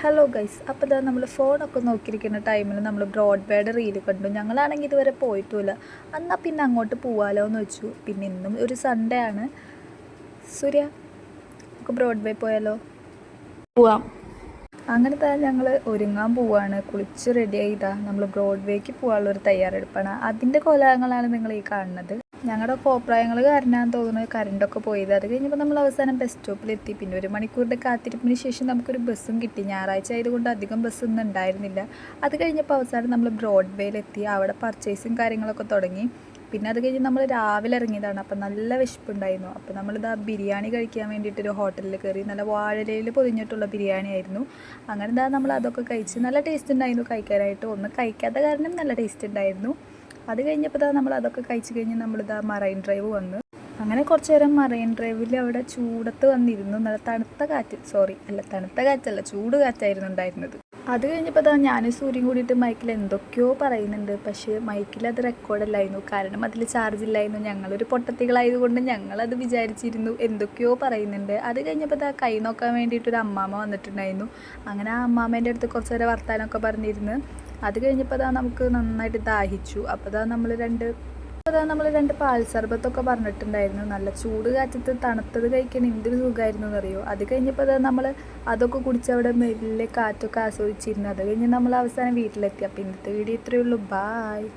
Hello guys, അപ്പോൾ ഇതാ നമ്മൾ ഫോണൊക്കെ നോക്കിയിരിക്കുന്ന ടൈമിൽ നമ്മൾ ബ്രോഡ്വേയുടെ റീല് കണ്ടു. ഞങ്ങളാണെങ്കിൽ ഇതുവരെ പോയിട്ടുമില്ല. എന്നാൽ പിന്നെ അങ്ങോട്ട് പോവാലോ എന്ന് വെച്ചു. പിന്നെ ഇന്നും ഒരു സൺഡേ ആണ്. സൂര്യ, നമുക്ക് ബ്രോഡ്വേ പോയാലോ? പോവാം. അങ്ങനെ തന്നെ ഞങ്ങൾ ഒരുങ്ങാൻ പോവുകയാണ്. കുളിച്ച് റെഡി ആയിട്ടാ നമ്മൾ ബ്രോഡ്വേക്ക് പോകാനുള്ളൊരു തയ്യാറെടുപ്പാണ്. അതിൻ്റെ കോലാഹലങ്ങളാണ് നിങ്ങൾ ഈ കാണുന്നത്. ഞങ്ങളുടെ കോപ്രായങ്ങൾ കാരണമാണെന്ന് തോന്നുന്നത് കറണ്ടൊക്കെ പോയത്. അത് കഴിഞ്ഞപ്പോൾ നമ്മൾ അവസാനം ബസ് സ്റ്റോപ്പിലെത്തി. പിന്നെ ഒരു മണിക്കൂറിൻ്റെ കാത്തിരിപ്പിന് ശേഷം നമുക്കൊരു ബസ്സും കിട്ടി. ഞായറാഴ്ച ആയതുകൊണ്ട് അധികം ബസ്സൊന്നും ഉണ്ടായിരുന്നില്ല. അത് കഴിഞ്ഞപ്പോൾ അവസാനം നമ്മൾ ബ്രോഡ്വേയിലെത്തി. അവിടെ പർച്ചേസും കാര്യങ്ങളൊക്കെ തുടങ്ങി. പിന്നെ അത് കഴിഞ്ഞ് നമ്മൾ രാവിലെ ഇറങ്ങിയതാണ്. അപ്പം നല്ല വിശപ്പുണ്ടായിരുന്നു. അപ്പോൾ നമ്മളിതാ ബിരിയാണി കഴിക്കാൻ വേണ്ടിയിട്ടൊരു ഹോട്ടലിൽ കയറി. നല്ല വാഴയിലയിൽ പൊതിഞ്ഞിട്ടുള്ള ബിരിയാണി ആയിരുന്നു. അങ്ങനെ ഇതാ നമ്മൾ അതൊക്കെ കഴിച്ച് നല്ല ടേസ്റ്റ് ഉണ്ടായിരുന്നു കഴിക്കാനായിട്ട്. ഒന്നും കഴിക്കാത്ത കാരണം നല്ല ടേസ്റ്റ് ഉണ്ടായിരുന്നു. അത് കഴിഞ്ഞപ്പോൾ ഇതാ നമ്മൾ അതൊക്കെ കഴിച്ച് കഴിഞ്ഞ് നമ്മളിതാ മറൈൻ ഡ്രൈവ് വന്നു. അങ്ങനെ കുറച്ച് നേരം മറൈൻ ഡ്രൈവിൽ അവിടെ ചൂടത്ത് വന്നിരുന്നു. നല്ല തണുത്ത കാറ്റല്ല, ചൂട് കാറ്റായിരുന്നു ഉണ്ടായിരുന്നത്. അത് കഴിഞ്ഞപ്പോൾ ഇതാ ഞാനും സൂര്യൻ കൂടിയിട്ട് മൈക്കിൽ എന്തൊക്കെയോ പറയുന്നുണ്ട്. പക്ഷേ മൈക്കിൽ അത് റെക്കോർഡല്ലായിരുന്നു. കാരണം അതിൽ ചാർജ് ഇല്ലായിരുന്നു. ഞങ്ങളൊരു പൊട്ടത്തികളായതുകൊണ്ട് ഞങ്ങളത് വിചാരിച്ചിരുന്നു എന്തൊക്കെയോ പറയുന്നുണ്ട്. അത് കഴിഞ്ഞപ്പോൾ ഇതാ കൈ നോക്കാൻ വേണ്ടിയിട്ടൊരു അമ്മാമ്മ വന്നിട്ടുണ്ടായിരുന്നു. അങ്ങനെ ആ അമ്മാമ്മേൻ്റെ അടുത്ത് കുറച്ച് നേരം വർത്താനമൊക്കെ പറഞ്ഞിരുന്നു. അത് കഴിഞ്ഞപ്പോൾ ഇതാ നമുക്ക് നന്നായിട്ട് ദാഹിച്ചു. അപ്പോൾ ഇതാ നമ്മൾ രണ്ട് പാൽ സർബത്തൊക്കെ പറഞ്ഞിട്ടുണ്ടായിരുന്നു. നല്ല ചൂട് കാറ്റത്ത് തണുത്തത് കഴിക്കാൻ എന്തൊരു സുഖമായിരുന്നു എന്നറിയോ. അത് കഴിഞ്ഞപ്പോൾ നമ്മൾ അതൊക്കെ കുടിച്ച് അവിടെ മെല്ലെ കാറ്റൊക്കെ ആസ്വദിച്ചിരുന്നു. അത് കഴിഞ്ഞ് നമ്മൾ അവസാനം വീട്ടിലെത്തി. അപ്പോൾ ഇന്നത്തെ വീഡിയോ ഇത്രയേ ഉള്ളൂ. ബായ്.